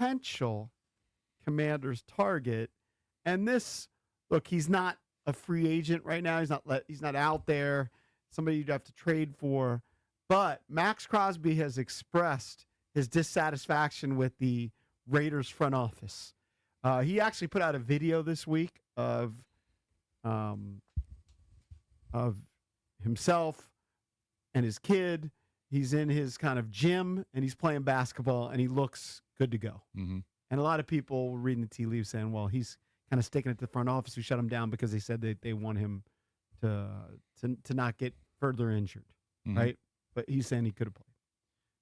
potential Commanders target. And this, look, he's not a free agent right now. He's not out there. Somebody you'd have to trade for. But Maxx Crosby has expressed his dissatisfaction with the Raiders front office. He actually put out a video this week of himself and his kid. He's in his kind of gym, and he's playing basketball, and he looks good to go. Mm-hmm. And a lot of people were reading the tea leaves saying, well, he's kind of sticking it to the front office who shut him down because they said that they want him to not get further injured, right? But he's saying he could have played.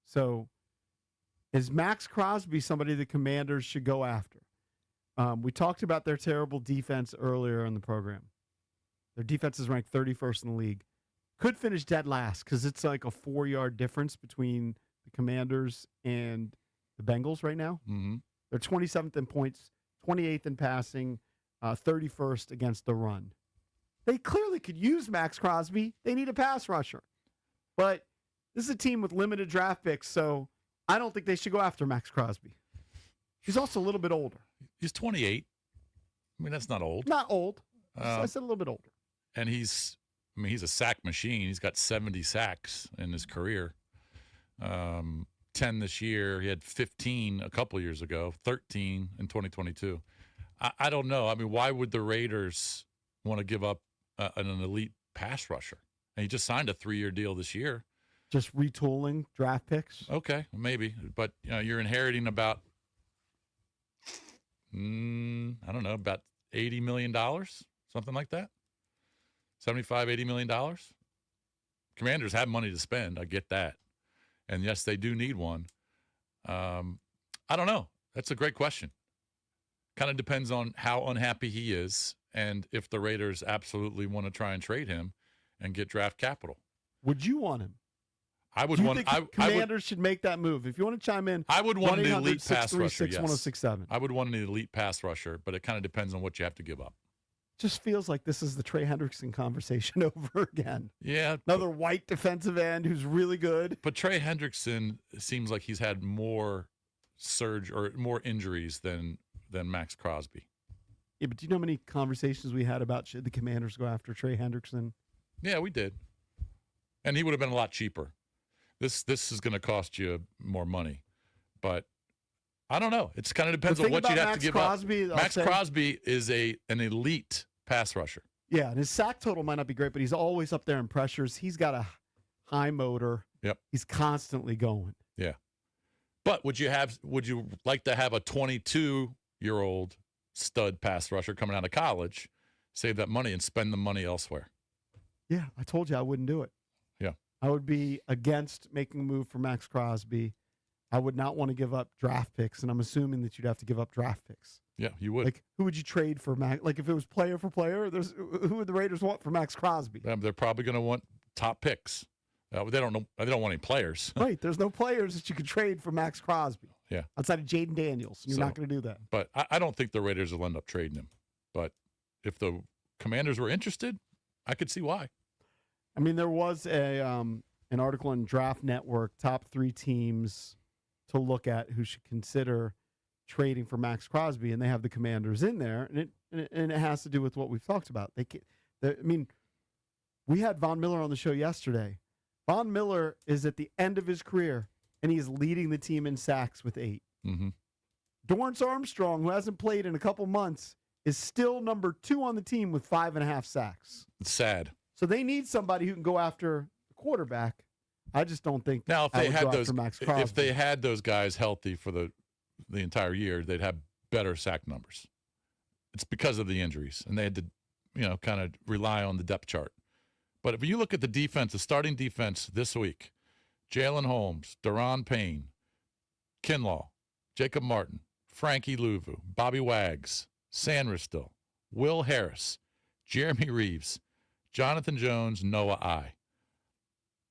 So is Maxx Crosby somebody the Commanders should go after? We talked about their terrible defense earlier in the program. Their defense is ranked 31st in the league. Could finish dead last because it's like a 4-yard difference between the Commanders and the Bengals right now. Mm-hmm. They're 27th in points, 28th in passing, 31st against the run. They clearly could use Maxx Crosby. They need a pass rusher. But this is a team with limited draft picks, so I don't think they should go after Maxx Crosby. He's also a little bit older. He's 28. I mean, that's not old. Not old. I said a little bit older. And he's a sack machine. He's got 70 sacks in his career. 10 this year. He had 15 a couple years ago, 13 in 2022. I don't know. I mean, why would the Raiders want to give up an elite pass rusher? And he just signed a 3-year deal this year. Just retooling draft picks? Okay, maybe. But you're inheriting about, I don't know, about $80 million, something like that. $75, $80 million. Commanders have money to spend. I get that. And yes, they do need one. I don't know. That's a great question. Kind of depends on how unhappy he is and if the Raiders absolutely want to try and trade him and get draft capital. Would you want him? I would Do you want. think Commanders should make that move. If you want to chime in, I would want an elite pass rusher. Yes. 1067. I would want an elite pass rusher, but it kind of depends on what you have to give up. Just feels like this is the Trey Hendrickson conversation over again. Yeah, another white defensive end who's really good. But Trey Hendrickson seems like he's had more more injuries than Maxx Crosby. Yeah, but do you know how many conversations we had about should the Commanders go after Trey Hendrickson? Yeah, we did. And he would have been a lot cheaper. This is going to cost you more money. But I don't know. It kind of depends on what you'd have to give up. Maxx Crosby is an elite pass rusher. Yeah, and his sack total might not be great, but he's always up there in pressures. He's got a high motor. Yep. He's constantly going. Yeah. But would you like to have a 22-year-old stud pass rusher coming out of college, save that money and spend the money elsewhere? Yeah, I told you I wouldn't do it. Yeah. I would be against making a move for Maxx Crosby. I would not want to give up draft picks, and I'm assuming that you'd have to give up draft picks. Yeah, you would. Like, who would you trade for Max? Like, if it was player for player, who would the Raiders want for Maxx Crosby? They're probably going to want top picks. They don't want any players. Right. There's no players that you could trade for Maxx Crosby. Yeah. Outside of Jaden Daniels. You're not going to do that. But I don't think the Raiders will end up trading him. But if the Commanders were interested, I could see why. I mean, there was an article in Draft Network, top 3 teams to look at who should consider trading for Maxx Crosby, and they have the Commanders in there, and it has to do with what we've talked about. We had Von Miller on the show yesterday. Von Miller is at the end of his career, and he is leading the team in sacks with 8. Mm-hmm. Dorrance Armstrong, who hasn't played in a couple months, is still number 2 on the team with 5.5 sacks. It's sad. So they need somebody who can go after the quarterback. I just don't think now if they had those guys healthy for the entire year, they'd have better sack numbers. It's because of the injuries, and they had to, kind of rely on the depth chart. But if you look at the starting defense this week, Jalen Holmes, Daron Payne, Kinlaw, Jacob Martin, Frankie Louvu, Bobby Wags, Sandristil, Will Harris, Jeremy Reeves, Jonathan Jones, Noah I.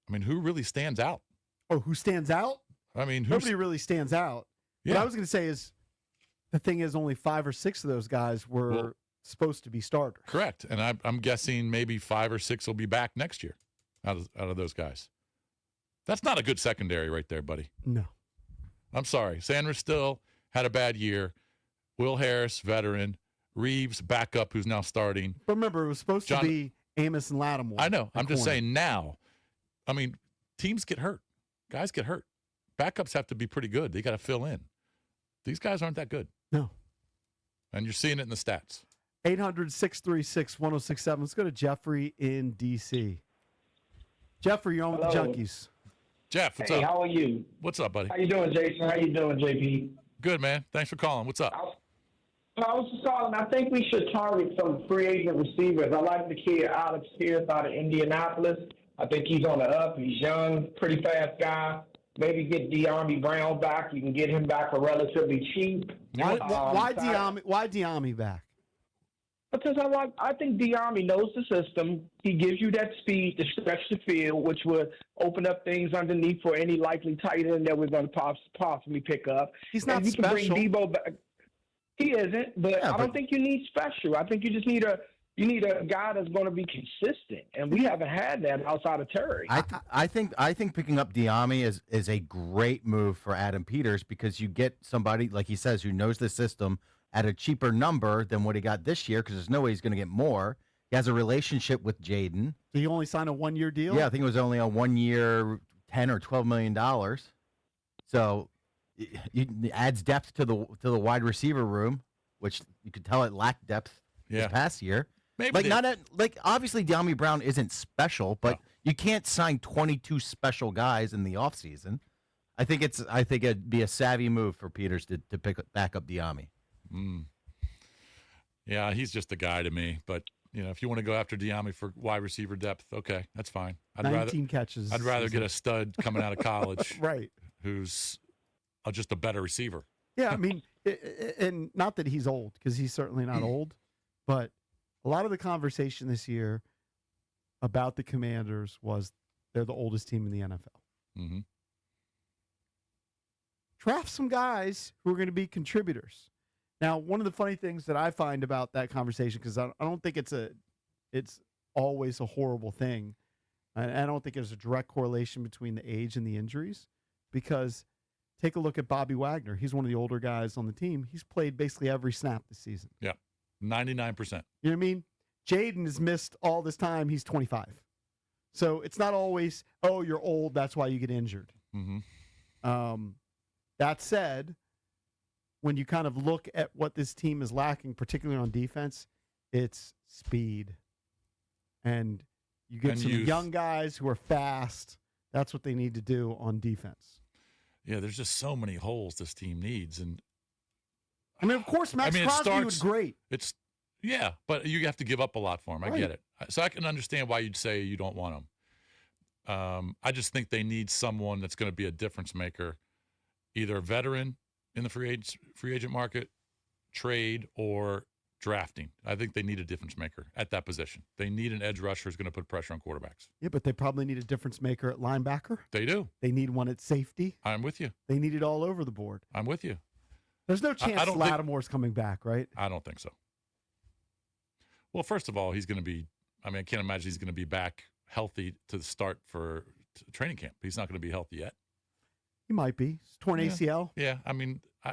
I mean, who really stands out? Oh, who stands out? I mean, nobody really stands out. Yeah. What I was going to say is, the thing is, only 5 or 6 of those guys were supposed to be starters. Correct, and I'm guessing maybe 5 or 6 will be back next year out of those guys. That's not a good secondary right there, buddy. No. I'm sorry. Sanders still had a bad year. Will Harris, veteran. Reeves, backup, who's now starting. But remember, it was supposed to be Amos and Lattimore. I know. I'm just saying now. I mean, teams get hurt. Guys get hurt. Backups have to be pretty good. They got to fill in. These guys aren't that good. No. And you're seeing it in the stats. 800-636-1067. Let's go to Jeffrey in D.C. Jeffrey, you're on with the Junkies. Jeff, what's up? Hey, how are you? What's up, buddy? How you doing, Jason? How you doing, JP? Good, man. Thanks for calling. What's up? I was just calling. I think we should target some free agent receivers. I like the kid Alex Pierce out of Indianapolis. I think he's on the up. He's young, pretty fast guy. Maybe get De'Ami Brown back. You can get him back for relatively cheap. Why De'Ami back? Because I think De'Ami knows the system. He gives you that speed to stretch the field, which would open up things underneath for any likely tight end that we're going to possibly pick up. He's not special. Can bring Debo back. He isn't, but I don't think you need special. I think you just need a guy that's going to be consistent, and we haven't had that outside of Terry. I think picking up De'Ami is a great move for Adam Peters because you get somebody, like he says, who knows the system at a cheaper number than what he got this year because there's no way he's going to get more. He has a relationship with Jaden. So you only signed a 1-year deal? Yeah, I think it was only a 1 year, $10 or $12 million. So it adds depth to the wide receiver room, which you could tell it lacked depth this past year. Maybe obviously De'Ami Brown isn't special, but you can't sign 22 special guys in the offseason. I think it'd be a savvy move for Peters to back up De'Ami. Yeah, he's just a guy to me. But if you want to go after De'Ami for wide receiver depth, okay, that's fine. 19 catches. I'd rather get a stud coming out of college, right? Who's just a better receiver. Yeah, I mean, and not that he's old because he's certainly not old, but a lot of the conversation this year about the Commanders was they're the oldest team in the NFL. Mm-hmm. Draft some guys who are going to be contributors. Now, one of the funny things that I find about that conversation, because I don't think it's always a horrible thing, and I don't think there's a direct correlation between the age and the injuries, because take a look at Bobby Wagner. He's one of the older guys on the team. He's played basically every snap this season. Yeah, 99%. You know what I mean? Jaden has missed all this time. He's 25. So it's not always, oh, you're old, that's why you get injured. Mm-hmm. That said, when you kind of look at what this team is lacking, particularly on defense, it's speed. And you get some young guys who are fast. That's what they need to do on defense. Yeah, there's just so many holes this team needs. And I mean, of course, Maxx Crosby was great. Yeah, but you have to give up a lot for him. I get it. So I can understand why you'd say you don't want him. I just think they need someone that's going to be a difference maker, either a veteran in the free agent market, trade, or drafting. I think they need a difference maker at that position. They need an edge rusher who's going to put pressure on quarterbacks. Yeah, but they probably need a difference maker at linebacker. They do. They need one at safety. I'm with you. They need it all over the board. I'm with you. There's no chance Lattimore's coming back, right? I don't think so. Well, first of all, he's going to be – I can't imagine he's going to be back healthy to start for training camp. He's not going to be healthy yet. He might be. He's torn ACL. Yeah,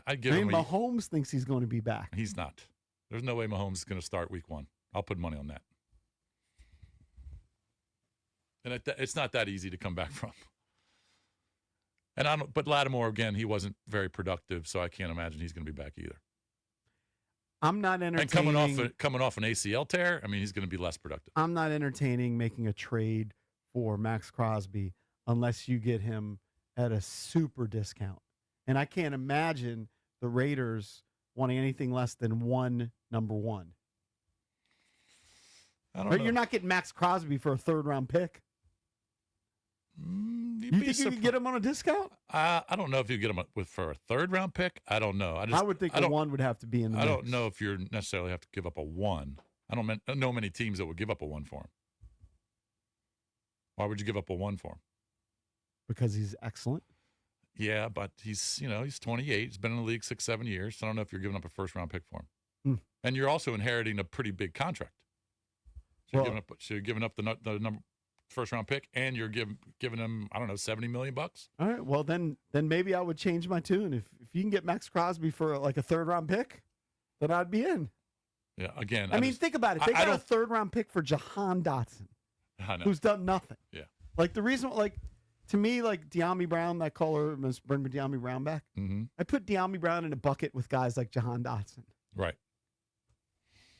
I'd give him Mahomes thinks he's going to be back. He's not. There's no way Mahomes is going to start week 1. I'll put money on that. And it's not that easy to come back from. But Lattimore, again, he wasn't very productive, so I can't imagine he's going to be back either. I'm not entertaining. And coming off an ACL tear, he's going to be less productive. I'm not entertaining making a trade for Maxx Crosby unless you get him at a super discount. And I can't imagine the Raiders wanting anything less than number one. I don't know. You're not getting Maxx Crosby for a 3rd-round pick. You think you could get him on a discount? I don't know if you get him for a 3rd-round pick. I don't know. I would think a 1 would have to be in the mix. I don't know if you necessarily have to give up a 1. I don't know many teams that would give up a 1 for him. Why would you give up a 1 for him? Because he's excellent. Yeah, but he's 28. He's been in the league 6-7 years. So I don't know if you're giving up a 1st-round pick for him. And you're also inheriting a pretty big contract. So you're giving up the number first-round pick, and you're giving him, I don't know, $70 million. All right. Well, then maybe I would change my tune. If you can get Maxx Crosby for like a third-round pick, then I'd be in. Yeah. Again, I mean, think about it. They got a third-round pick for Jahan Dotson, who's done nothing. Yeah. Like the reason, like to me, like De'Ami Brown, that caller must bring De'Ami Brown back. Mm-hmm. I put De'Ami Brown in a bucket with guys like Jahan Dotson. Right.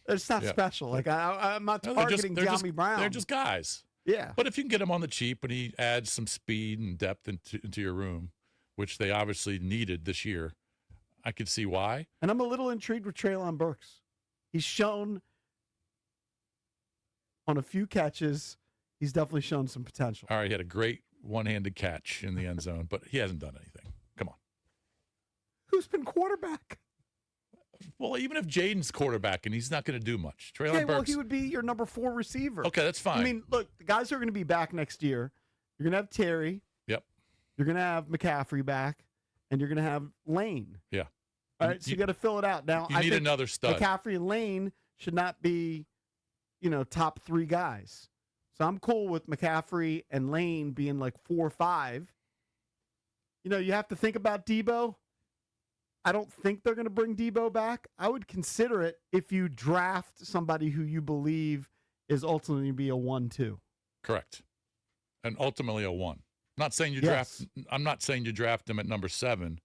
It's not special. Like I'm not targeting De'Ami Brown. They're just guys. Yeah. But if you can get him on the cheap and he adds some speed and depth into your room, which they obviously needed this year, I could see why. And I'm a little intrigued with Treylon Burks. He's shown on a few catches, he's definitely shown some potential. All right, he had a great one-handed catch in the end zone, but he hasn't done anything. Come on. Who's been quarterback? Well, even if Jaden's quarterback and he's not going to do much. Treylon Burks. Well, he would be your number 4 receiver. Okay, that's fine. I mean, look, the guys who are going to be back next year, you're going to have Terry. Yep. You're going to have McCaffrey back, and you're going to have Lane. Yeah. All right, so you got to fill it out. Now, you need another stud. McCaffrey and Lane should not be, top 3 guys. So I'm cool with McCaffrey and Lane being like 4 or 5. You have to think about Debo. I don't think they're going to bring Debo back. I would consider it if you draft somebody who you believe is ultimately be a 1-2. Correct. And ultimately a 1. I'm not saying you draft him at number 7,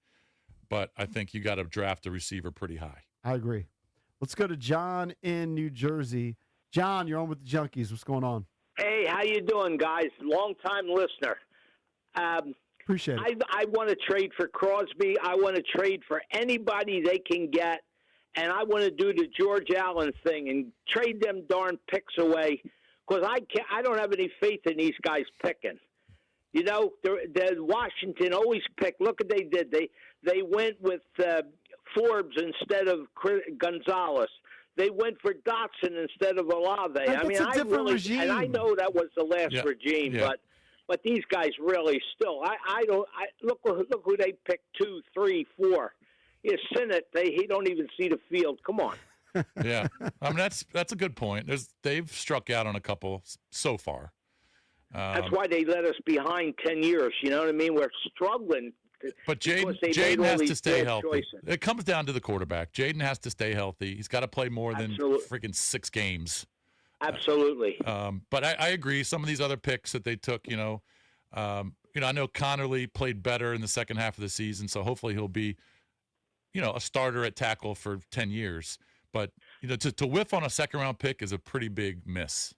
but I think you got to draft a receiver pretty high. I agree. Let's go to John in New Jersey. John, you're on with the Junkies. What's going on? Hey, how you doing, guys? Long-time listener. Appreciate it. I want to trade for Crosby. I want to trade for anybody they can get, and I want to do the George Allen thing and trade them darn picks away because I don't have any faith in these guys picking. The Washington always pick. Look what they did. They went with Forbes instead of Gonzalez. They went for Dotson instead of Olave. Regime. And I know that was the last regime, but these guys really still. Look who they picked 2, 3, 4. Sinnott, he don't even see the field. Come on. Yeah, I mean that's a good point. They've struck out on a couple so far. That's why they let us behind 10 years. You know what I mean? We're struggling. But Jaden has to stay healthy. Choices. It comes down to the quarterback. Jaden has to stay healthy. He's got to play more than freaking 6 games. Absolutely. But I agree. Some of these other picks that they took, I know Connerly played better in the second half of the season, so hopefully he'll be, a starter at tackle for 10 years. But, to whiff on a second-round pick is a pretty big miss.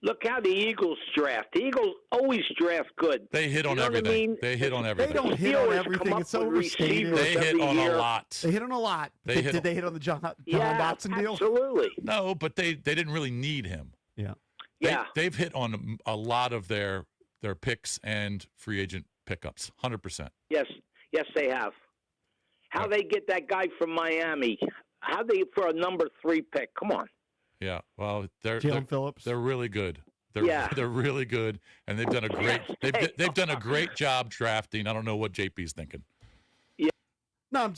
Look how the Eagles draft. The Eagles always draft good. They hit on everything. I mean? They hit on everything. They don't hit on everything. It's overstated. They hit on a lot. They hit on a lot. Did they hit on the John Dotson deal? Absolutely. No, but they didn't really need him. Yeah. They've hit on a lot of their picks and free agent pickups. 100%. Yes, they have. How they get that guy from Miami? How they for a number 3 pick? Come on. Yeah, well, they're Phillips. They're really good. They're really good, and they've done a great they've done a great job drafting. I don't know what JP's thinking. Yeah. No,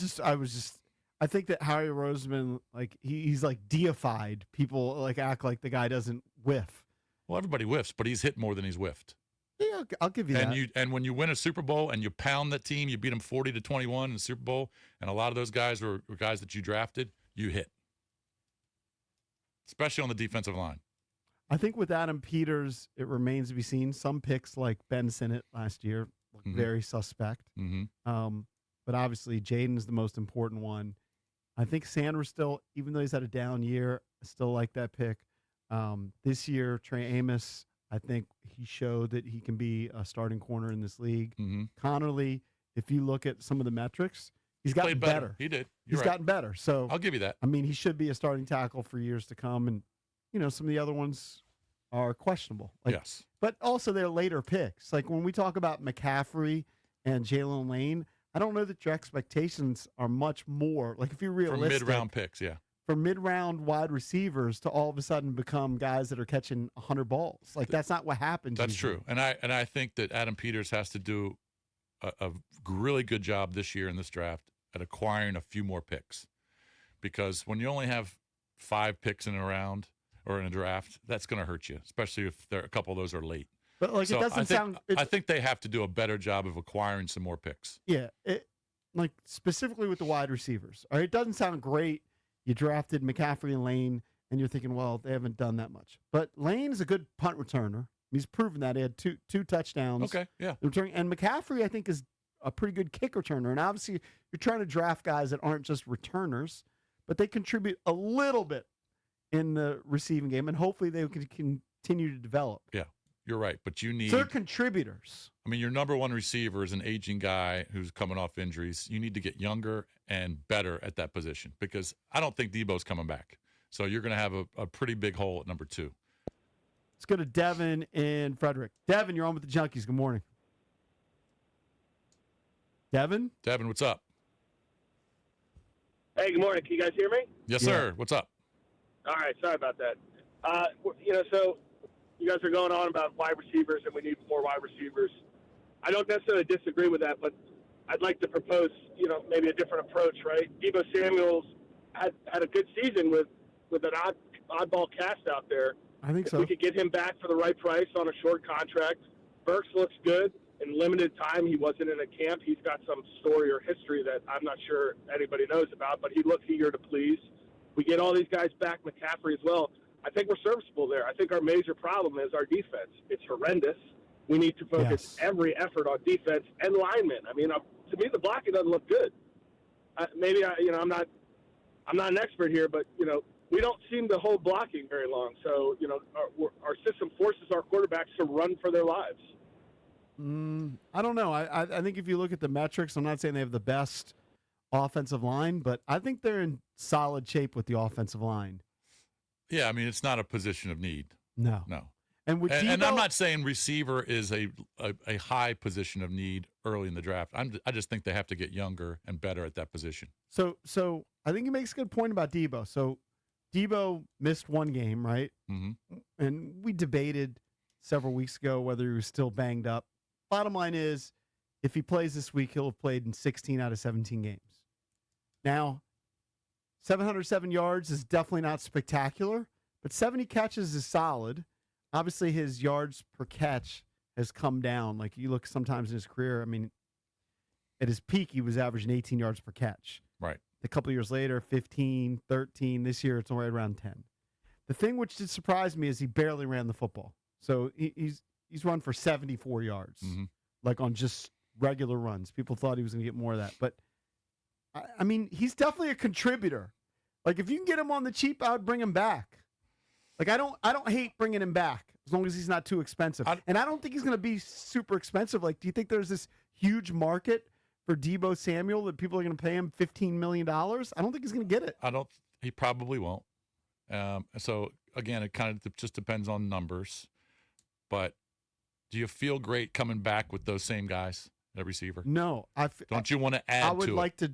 I think that Harry Roseman, like he's like deified. People like act like the guy doesn't whiff. Well, everybody whiffs, but he's hit more than he's whiffed. Yeah, I'll give you that. And when you win a Super Bowl and you pound that team, you beat them 40-21 in the Super Bowl, and a lot of those guys were guys that you drafted. You hit. Especially on the defensive line. I think with Adam Peters, it remains to be seen. Some picks like Ben Sinnott last year look very suspect. Mm-hmm. But obviously, Jaden's the most important one. I think Sanders still, even though he's had a down year, I still like that pick. This year, Trey Amos, I think he showed that he can be a starting corner in this league. Mm-hmm. Connerly, if you look at some of the metrics, he's gotten better. He did. He's gotten better. So I'll give you that. I mean, he should be a starting tackle for years to come. And, some of the other ones are questionable. Yes. But also they're later picks. Like when we talk about McCaffrey and Jalen Lane, I don't know that your expectations are much more. Like if you're realistic. For mid-round picks, yeah. For mid-round wide receivers to all of a sudden become guys that are catching 100 balls. Like that's not what happens. That's true. And I think that Adam Peters has to do a really good job this year in this draft at acquiring a few more picks, because when you only have 5 picks in a round or in a draft, that's going to hurt you, especially if a couple of those are late. But like So it doesn't sound. I think they have to do a better job of acquiring some more picks. Yeah, like specifically with the wide receivers. All right, it doesn't sound great. You drafted McCaffrey and Lane, and you're thinking, well, they haven't done that much. But Lane is a good punt returner. He's proven that. He had two touchdowns. Okay, yeah. And McCaffrey, I think, is a pretty good kick returner. And obviously, you're trying to draft guys that aren't just returners, but they contribute a little bit in the receiving game, and hopefully they can continue to develop. Yeah, you're right. But you need. So they're contributors. I mean, your number one receiver is an aging guy who's coming off injuries. You need to get younger and better at that position because I don't think Debo's coming back. So you're going to have a pretty big hole at number 2. Let's go to Devin in Frederick. Devin, you're on with the Junkies. Good morning. Devin, what's up? Hey, good morning. Can you guys hear me? Yes, sir. What's up? All right. Sorry about that. So you guys are going on about wide receivers, and we need more wide receivers. I don't necessarily disagree with that, but I'd like to propose, maybe a different approach, right? Deebo Samuel's had a good season with an oddball cast out there. I think so. If we could get him back for the right price on a short contract. Burks looks good. In limited time, he wasn't in a camp. He's got some story or history that I'm not sure anybody knows about, but he looks eager to please. We get all these guys back, McCaffrey as well. I think we're serviceable there. I think our major problem is our defense. It's horrendous. We need to focus every effort on defense and linemen. I mean, to me, the blocking doesn't look good. I'm not an expert here, but we don't seem to hold blocking very long. So our system forces our quarterbacks to run for their lives. I don't know. I think if you look at the metrics, I'm not saying they have the best offensive line, but I think they're in solid shape with the offensive line. Yeah, I mean, it's not a position of need. No. And and I'm not saying receiver is a high position of need early in the draft. I just think they have to get younger and better at that position. So I think he makes a good point about Debo. So Debo missed one game, right? Mm-hmm. And we debated several weeks ago whether he was still banged up. Bottom line is, if he plays this week, he'll have played in 16 out of 17 games. Now, 707 yards is definitely not spectacular, but 70 catches is solid. Obviously, his yards per catch has come down. Like, you look sometimes in his career, I mean, at his peak, he was averaging 18 yards per catch. Right. A couple of years later, 15, 13. This year, it's right around 10. The thing which did surprise me is he barely ran the football. So he's run for 74 yards, like on just regular runs. People thought he was going to get more of that. But, I mean, he's definitely a contributor. Like, if you can get him on the cheap, I would bring him back. Like, I don't hate bringing him back as long as he's not too expensive. And I don't think he's going to be super expensive. Like, do you think there's this huge market for Deebo Samuel that people are going to pay him $15 million? I don't think he's going to get it. He probably won't. So, again, it kind of just depends on numbers. But do you feel great coming back with those same guys at receiver? No. Don't you want to add to it? I would like to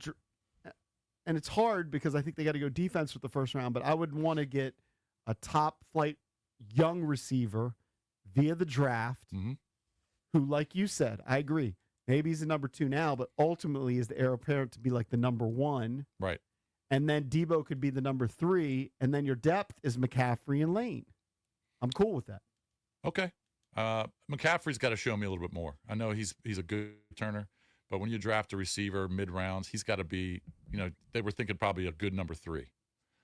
and it's hard because I think they got to go defense with the first round, but I would want to get a top-flight young receiver via the draft who, like you said, I agree, maybe he's the number 2 now, but ultimately is the heir apparent to be like the number 1. Right. And then Debo could be the number 3, and then your depth is McCaffrey and Lane. I'm cool with that. Okay. McCaffrey's got to show me a little bit more. I know he's a good returner, but when you draft a receiver mid-rounds, he's got to be, they were thinking probably a good number 3.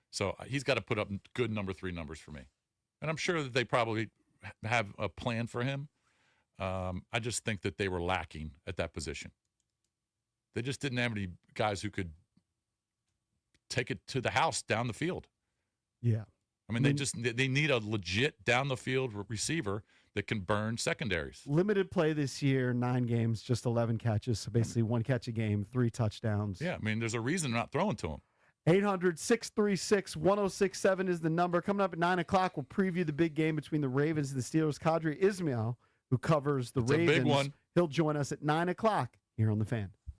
So he's got to put up good number 3 numbers for me. And I'm sure that they probably have a plan for him. I just think that they were lacking at that position. They just didn't have any guys who could take it to the house down the field. Yeah. I mean, they need a legit down the field receiver that can burn secondaries. Limited play this year, 9 games, just 11 catches. So basically 1 catch a game, 3 touchdowns. Yeah, I mean, there's a reason they're not throwing to him. 800-636-1067 is the number. Coming up at 9 o'clock, we'll preview the big game between the Ravens and the Steelers. Kadri Ismail, who covers the Ravens, a big one. He'll join us at 9 o'clock here on The Fan.